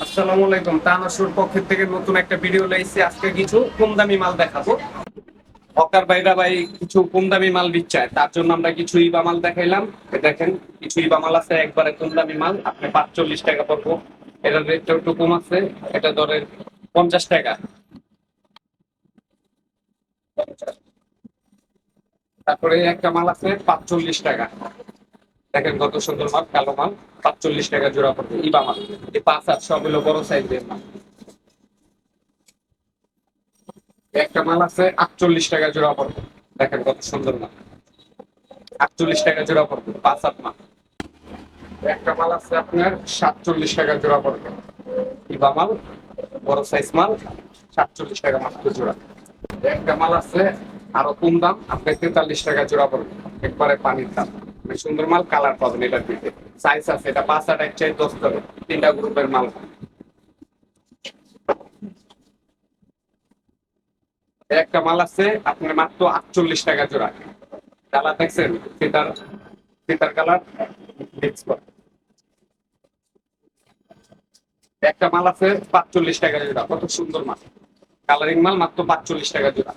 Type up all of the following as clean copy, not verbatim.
আসসালামু আলাইকুম। তানাসুর পক্ষের থেকে নতুন একটা ভিডিও লাইছি। আজকে কিছু কম দামি মাল দেখাবো। হকার ভাইরা ভাই কিছু কম দামি মাল দিচ্ছে, তার জন্য আমরা কিছু ইবা মাল দেখাইলাম। দেখেন কিছু ইবা মাল আছে একবারে কম দামি মাল, আপনি 45 টাকা পড়বো। এটার রেটটা একটু কম আছে, এটা ধরেন 50 টাকা। তারপরে একটা মাল আছে 45 টাকা। দেখেন কত সুন্দর মাল, কালো মাল। 45 টাকা জোড়া পড়বে ইবা মাল। এই 5 আর সব হলো বড় সাইজের মাল। একটা মাল আছে 48 টাকা জোড়া পড়বে। দেখেন কত সুন্দর মাল, 48 টাকা জোড়া পড়বে 5 আর মাল। একটা মাল আছে আপনার 47 টাকা জোড়া পড়বে ইবা মাল, বড় সাইজ মাল। 47 টাকা মাত্র জোড়া। একটা মাল আছে আরো কম দাম, আপনার 43 টাকা জোড়া পড়বে, একবারে পানির দাম। অনেক সুন্দর মাল, কালার পাবেন এটার দিকে। সাইজ আছে, এটা 5 আর 1 চাই 10 করে, 3টা গ্রুপের মাল। একটা মাল আছে আপনার মাত্র 48 টাকা জোড়া। কালার দেখছেন, ফিতার ফিতার কালার মিক্স করা। একটা মাল আছে 45 টাকা জোড়া, কত সুন্দর মাল, কালারিং মাল, মাত্র 45 টাকা জোড়া।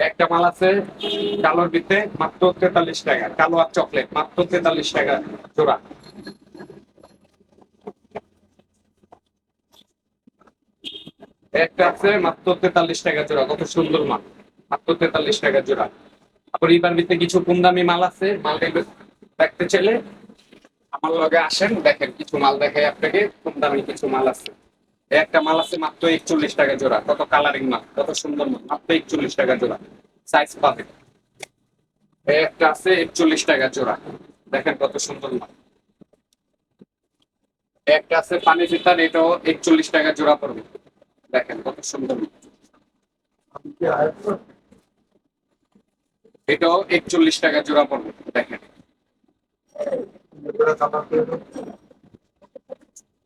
একটা মাল আছে কালোর ভিতরে, মাত্র 43 টাকা, কালো আর চকলেট, মাত্র 43 টাকা জোড়া। একটা আছে মাত্র 43 টাকা জোড়া, কত সুন্দর মাল, মাত্র 43 টাকা জোড়া। আবার এবার ভিতরে কিছু কম দামি মাল আছে, মাল দেখতে চাইলে আমার লগে আসেন, দেখেন কিছু মাল দেখাই আপনাকে। কম দামি কিছু মাল আছে। একটা মাল আছে মাত্র 41 টাকা জোড়া, কত কালারিং মাল, কত সুন্দর মাল, মাত্র 41 টাকা জোড়া। সাইজ পাবে। একটা আছে 41 টাকা জোড়া, দেখেন কত সুন্দর মাল। একটা আছে পানি ফিতার, এটাও 41 টাকা জোড়া পড়বে। দেখেন কত সুন্দর মাল। এটাও 41 টাকা জোড়া পড়বে, দেখেন।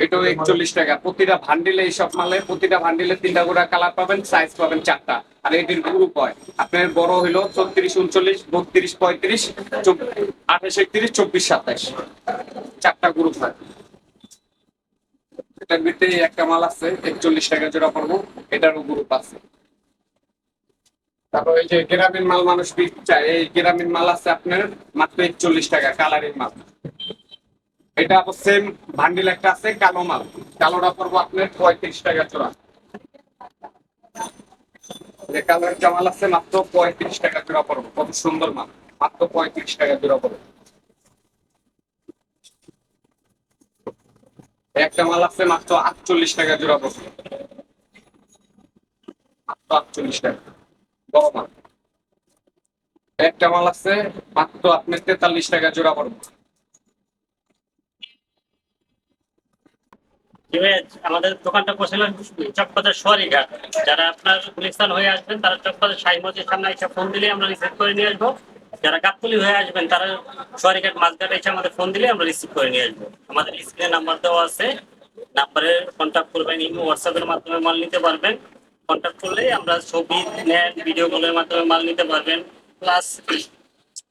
এটাও 41 টাকা। প্রতিটা ভান্ডিলে, এইসব মালে প্রতিটা ভান্ডিলে 3টা করে কালার পাবেন, সাইজ পাবেন 4টা। আর এটির গ্রুপ হয় আপনার বড় হইলো 34, 39, 32, 35, 28, 31, 24, 27, 4টা গ্রুপ হয়। এটার ভিতরে একটা মাল আছে 41 টাকা জোড়া পড়বো, এটারও গ্রুপ আছে। তারপর এই যে গ্রামীণ মাল মানুষ চায়, এই গ্রামীণ মাল আছে আপনার মাত্র 41 টাকা, কালারিং মাল। এটা আবার সেম ভান্ডিল একটা আছে কালো মাল, কালোটা পড়বো আপনার 35 টাকা জোড়া। যে কালো একটা মাল আছে মাত্র 35 টাকা জোড়া পড়বো, কত সুন্দর মাল, মাত্র 35 টাকা জোড়া পড়বো। একটা মাল আছে মাত্র 48 টাকা জোড়া পড়বো, মাত্র 48 টাকা, বড় মাল। একটা মাল আছে মাত্র আপনার 43 টাকা জোড়া পড়বো। আমাদের দোকানটা বসেছিল চকবাজার সোয়ারিঘাট। যারা আপনার গুলিস্তান হয়ে আসবেন তারা চকবাজার শাহী মসজিদের সামনে এসে ফোন দিলে আমরা রিসিভ করে নিয়ে আসবো। যারা গাবতলী হয়ে আসবেন তারা সোয়ারিঘাট মাঝঘাট এসে আমাদের ফোন দিলে আমরা রিসিভ করে নিয়ে আসবো। আমাদের স্ক্রিনে নাম্বার দেওয়া আছে, নাম্বারে কন্ট্যাক্ট করবেন, ইমো হোয়াটসঅ্যাপের মাধ্যমে মাল নিতে পারবেন। কন্ট্যাক্ট করলেই আমরা ছবি নেন, ভিডিও কলের মাধ্যমে মাল নিতে পারবেন, প্লাস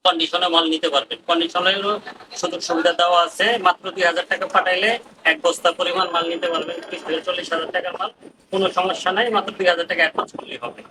কন্ডিশনে মাল নিতে পারবেন। কন্ডিশনেরও সুযোগ সুবিধা দেওয়া আছে। মাত্র 2,000 টাকা পাঠাইলে 1 বস্তা পরিমাণ মাল নিতে পারবেন। 30 থেকে 40 হাজার টাকার মাল কোনো সমস্যা নাই, মাত্র 2,000 টাকা অ্যাডভান্স করলেই হবে।